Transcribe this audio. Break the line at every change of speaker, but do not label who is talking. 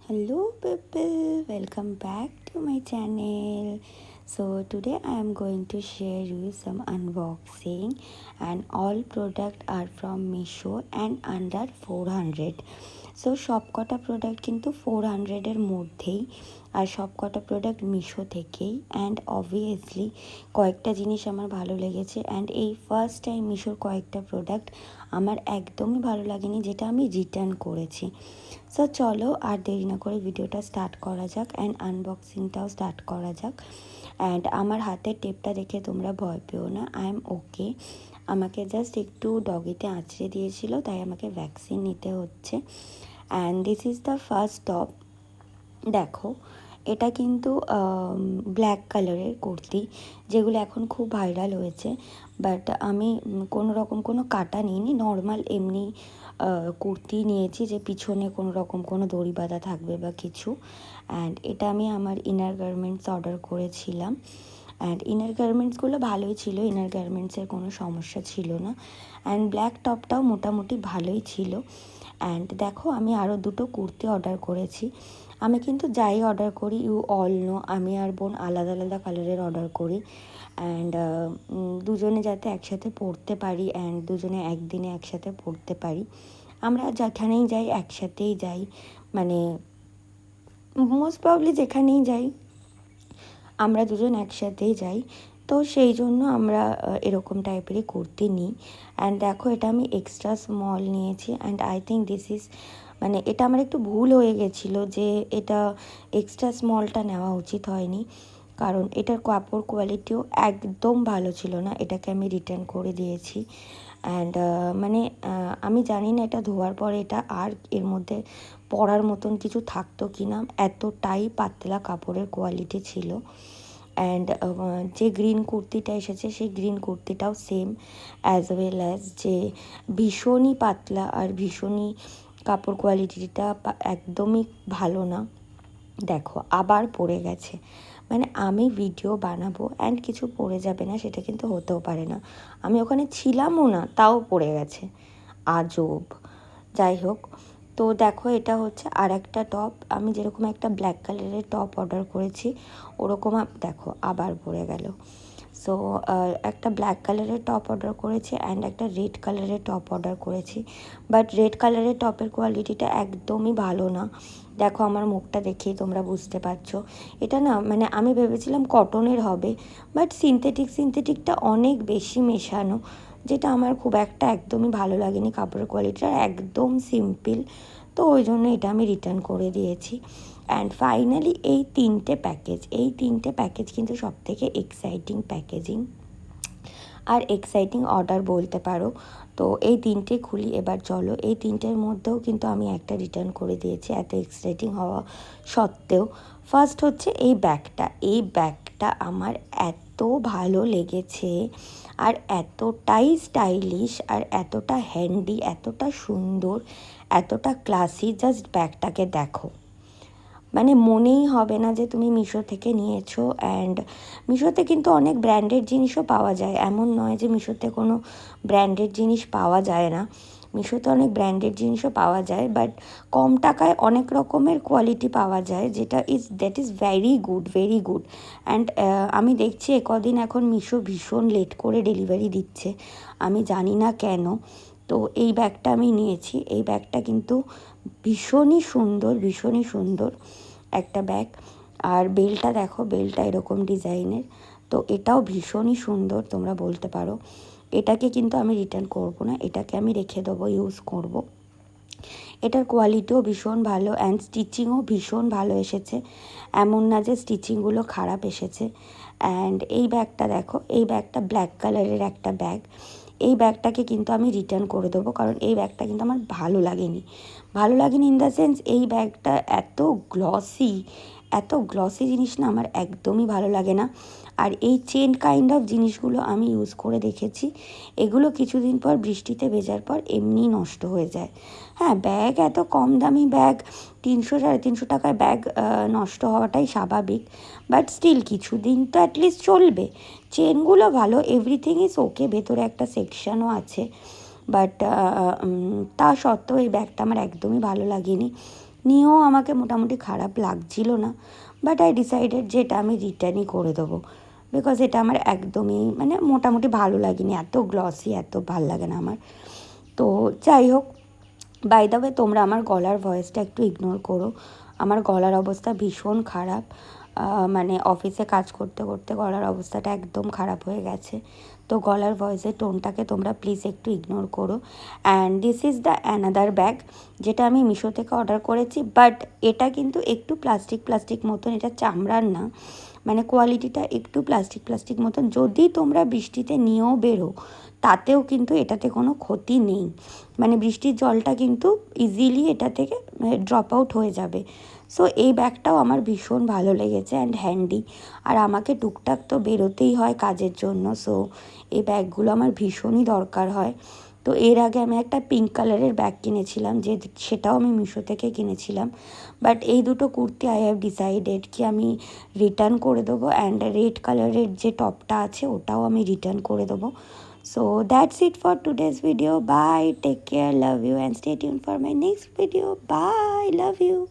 Hello people, welcome back to my channel. So today I am going to share you some unboxing and all product are from Meesho and under 400. So সব কটা product কিন্তু 400-এর মধ্যেই, আর সব কটা product Meesho থেকেই। And obviously কয়েকটা জিনিস আমার ভালো লেগেছে, অ্যান্ড এই ফার্স্ট টাইম মিশোর কয়েকটা প্রোডাক্ট আমার একদমই ভালো লাগেনি, যেটা আমি রিটার্ন করেছি। সো চলো আর দেরি না করে ভিডিওটা স্টার্ট করা যাক অ্যান্ড আনবক্সিংটাও স্টার্ট করা যাক। অ্যান্ড আমার হাতের টেপটা দেখে তোমরা ভয় পেও না, আই এম ওকে। আমাকে জাস্ট একটু ডগিতে আঁচড়ে দিয়েছিল, তাই আমাকে ভ্যাকসিন নিতে হচ্ছে। And this is the first top. দেখো, এটা কিন্তু ব্ল্যাক কালারের কুর্তি, যেগুলো এখন খুব ভাইরাল হয়েছে। বাট আমি কোনো কাটা নিইনি, নর্মাল এমনি কুর্তি নিয়েছি, যে পিছনে কোনো রকম কোনো দড়ি বাঁধা থাকবে বা কিছু। অ্যান্ড এটা আমি আমার ইনার গার্মেন্টস অর্ডার করেছিলাম। অ্যান্ড ইনার গার্মেন্টসগুলো ভালোই ছিল, ইনার গার্মেন্টসের কোনো সমস্যা ছিল না। অ্যান্ড ব্ল্যাক টপটাও মোটামুটি ভালোই ছিল। অ্যান্ড দেখো, আমি আরও দুটো কুর্তি অর্ডার করেছি। আমি কিন্তু যাই অর্ডার করি, ইউ অল নো, আমি আর বোন আলাদা আলাদা কালারের অর্ডার করি। অ্যান্ড দুজনে যাতে একসাথে পরতে পারি, অ্যান্ড দুজনে একদিনে একসাথে পরতে পারি। আমরা যেখানেই যাই একসাথেই যাই, মানে মোস্ট প্রবলি যেখানেই যাই আমরা দুজন একসাথেই যাই। তো সেই জন্য আমরা এরকম টাইপেরই কুর্তি নিই। অ্যান্ড দেখো, এটা আমি এক্সট্রা স্মল নিয়েছি। And I think this is, মানে এটা আমার একটু ভুল হয়ে গেছিলো যে এটা এক্সট্রা স্মলটা নেওয়া উচিত হয়নি, কারণ এটার কাপড় কোয়ালিটিও একদম ভালো ছিল না। এটাকে আমি রিটার্ন করে দিয়েছি। অ্যান্ড আমি জানি না এটা ধোয়ার পরে এটা আর এর মধ্যে পরার মতন কিছু থাকতো কি না, এতটাই পাতলা কাপড়ের কোয়ালিটি ছিল। অ্যান্ড যে গ্রিন কুর্তিটা এসেছে, সেই গ্রিন কুর্তিটাও সেম, অ্যাজ ওয়েল অ্যাজ যে ভীষণই পাতলা আর ভীষণই কাপড় কোয়ালিটিটা একদমই ভালো না। দেখো, আবার পড়ে গেছে। মানে আমি ভিডিও বানাবো অ্যান্ড কিছু পড়ে যাবে না, সেটা কিন্তু হতেও পারে না। আমি ওখানে ছিলামও না, তাও পড়ে গেছে, আজব। যাই হোক, তো দেখো, এটা হচ্ছে আর একটা টপ। আমি যেরকম একটা ব্ল্যাক কালারের টপ অর্ডার করেছি, ওরকম দেখো আবার পড়ে গেল। সো একটা ব্ল্যাক কালারের টপ অর্ডার করেছি অ্যান্ড একটা রেড কালারের টপ অর্ডার করেছি। বাট রেড কালারের টপের কোয়ালিটিটা একদমই ভালো না। দেখো, আমার মুখটা দেখেই তোমরা বুঝতে পারছো। এটা না, মানে আমি ভেবেছিলাম কটনের হবে, বাট সিনথেটিকটা অনেক বেশি মেশানো, যেটা আমার খুব একটা একদমই ভালো লাগেনি। কাপড়ের কোয়ালিটিটা একদম সিম্পল, তো ওই জন্য এটা আমি রিটার্ন করে দিয়েছি। অ্যান্ড ফাইনালি এই তিনটে প্যাকেজ কিন্তু সবথেকে এক্সাইটিং প্যাকেজিং আর এক্সাইটিং অর্ডার বলতে পারো। তো এই তিনটে খুলি এবার। চলো, এই তিনটের মধ্যেও কিন্তু আমি একটা রিটার্ন করে দিয়েছি, এত এক্সাইটিং হওয়া সত্ত্বেও। ফার্স্ট হচ্ছে এই ব্যাগটা আমার এত ভালো লেগেছে, আর এতটাই স্টাইলিশ, আর এতটা হ্যান্ডি, এতটা সুন্দর, এতটা ক্লাসি। জাস্ট ব্যাগটাকে দেখো, মানে মনেই হবে না যে তুমি মিশো থেকে নিয়েছো। অ্যান্ড মিশোতে কিন্তু অনেক ব্র্যান্ডেড জিনিসও পাওয়া যায়, এমন নয় যে মিশোতে কোনো ব্র্যান্ডেড জিনিস পাওয়া যায় না। মিশোতে অনেক ব্র্যান্ডেড জিনিসও পাওয়া যায়, বাট কম টাকায় অনেক রকমের কোয়ালিটি পাওয়া যায়, যেটা that is very good. And আমি দেখছি কদিন এখন মিশো ভীষণ লেট করে ডেলিভারি দিচ্ছে, আমি জানি না কেন। তো এই ব্যাগটা আমি নিয়েছি। এই ব্যাগটা কিন্তু ভীষণই সুন্দর একটা ব্যাগ। আর বেলটা দেখো, বেলটা এরকম ডিজাইনের, তো এটাও ভীষণই সুন্দর, তোমরা বলতে পারো। এটাকে কিন্তু আমি রিটার্ন করব না, এটাকে আমি রেখে দেবো, ইউজ করব। এটার কোয়ালিটিও ভীষণ ভালো অ্যান্ড স্টিচিংও ভীষণ ভালো এসেছে, এমন না যে স্টিচিংগুলো খারাপ এসেছে। অ্যান্ড এই ব্যাগটা দেখো, এই ব্যাগটা ব্ল্যাক কালারের একটা ব্যাগ। এই ব্যাগটাকে কিন্তু আমি রিটার্ন করে দেবো, কারণ এই ব্যাগটা কিন্তু আমার ভালো লাগেনি ইন দ্য সেন্স, এই ব্যাগটা এত গ্লসি জিনিস না আমার একদমই ভালো লাগে না। আর এই চেন কাইন্ড অফ জিনিসগুলো আমি ইউজ করে দেখেছি, এগুলো কিছুদিন পর বৃষ্টিতে ভেজার পর এমনি নষ্ট হয়ে যায়। হ্যাঁ, ব্যাগ এত কম দামি ব্যাগ, 300-350 টাকার ব্যাগ নষ্ট হওয়াটাই স্বাভাবিক, বাট স্টিল কিছুদিন তো অ্যাটলিস্ট চলবে। চেনগুলো ভালো, এভরিথিং ইজ ওকে, ভেতরে একটা সেকশানও আছে, বাট তা সত্ত্বেও এই ব্যাগটা আমার একদমই ভালো লাগেনি। নিয়েও আমাকে মোটামুটি খারাপ লাগছিল না, বাট আই ডিসাইডেড যে এটা আমি রিটার্নই করে দেবো, বিকজ এটা আমার একদমই মানে মোটামুটি ভালো লাগেনি, এত গ্লসি এত ভাল লাগে না আমার। তো যাই হোক, বাই দ্য ওয়ে তোমরা আমার গলার ভয়েসটা একটু ইগনোর করো, আমার গলার অবস্থা ভীষণ খারাপ, মানে অফিসে কাজ করতে করতে গলার অবস্থাটা একদম খারাপ হয়ে গেছে। তো গলার ভয়েসের টোনটাকে তোমরা প্লিজ একটু ইগনোর করো। And this is the another bag, যেটা আমি মিশো থেকে অর্ডার করেছি, বাট এটা কিন্তু একটু প্লাস্টিক মতন, এটা চামড়ার না, মানে কোয়ালিটিটা একটু প্লাস্টিক মতন। যদি তোমরা বৃষ্টিতে নিয়েও বেরো তাতেও কিন্তু এটাতে কোনো ক্ষতি নেই, মানে বৃষ্টির জলটা কিন্তু ইজিলি এটা থেকে ড্রপ আউট হয়ে যাবে। সো এই ব্যাগটাও আমার ভীষণ ভালো লেগেছে অ্যান্ড হ্যান্ডি, আর আমাকে টুকটাক তো বেরোতেই হয় কাজের জন্য, সো এই ব্যাগগুলো আমার ভীষণই দরকার হয়। তো এর আগে আমি একটা পিঙ্ক কালারের ব্যাগ কিনেছিলাম, যে সেটাও আমি মিশো থেকে কিনেছিলাম, বাট এই দুটো কুর্তি আই হ্যাভ ডিসাইডেড কি আমি রিটার্ন করে দেবো, অ্যান্ড রেড কালারের যে টপটা আছে ওটাও আমি রিটার্ন করে দেবো। So that's it for today's video. Bye. Take care. Love you and stay tuned for my next video. Bye. Love you.